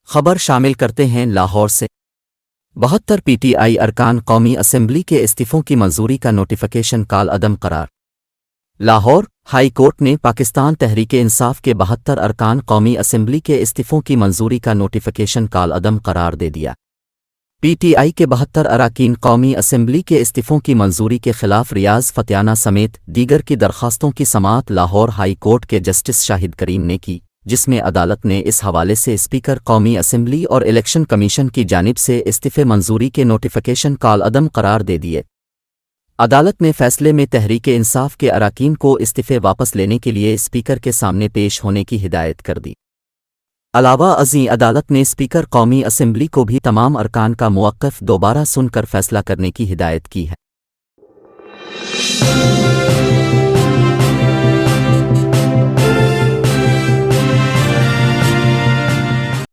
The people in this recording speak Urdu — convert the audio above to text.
خبر شامل کرتے ہیں لاہور سے 72 پی ٹی آئی ارکان قومی اسمبلی کے استعفوں کی منظوری کا نوٹیفیکیشن کالعدم قرار۔ لاہور ہائی کورٹ نے پاکستان تحریک انصاف کے 72 ارکان قومی اسمبلی کے استعفوں کی منظوری کا نوٹیفیکیشن کالعدم قرار دے دیا۔ پی ٹی آئی کے 72 اراکین قومی اسمبلی کے استعفوں کی منظوری کے خلاف ریاض فتیانہ سمیت دیگر کی درخواستوں کی سماعت لاہور ہائی کورٹ کے جسٹس شاہد کریم نے کی، جس میں عدالت نے اس حوالے سے اسپیکر قومی اسمبلی اور الیکشن کمیشن کی جانب سے استعفے منظوری کے نوٹیفیکیشن کالعدم قرار دے دیے۔ عدالت نے فیصلے میں تحریک انصاف کے اراکین کو استعفے واپس لینے کے لیے اسپیکر کے سامنے پیش ہونے کی ہدایت کر دی۔ علاوہ ازیں عدالت نے اسپیکر قومی اسمبلی کو بھی تمام ارکان کا موقف دوبارہ سن کر فیصلہ کرنے کی ہدایت کی ہے۔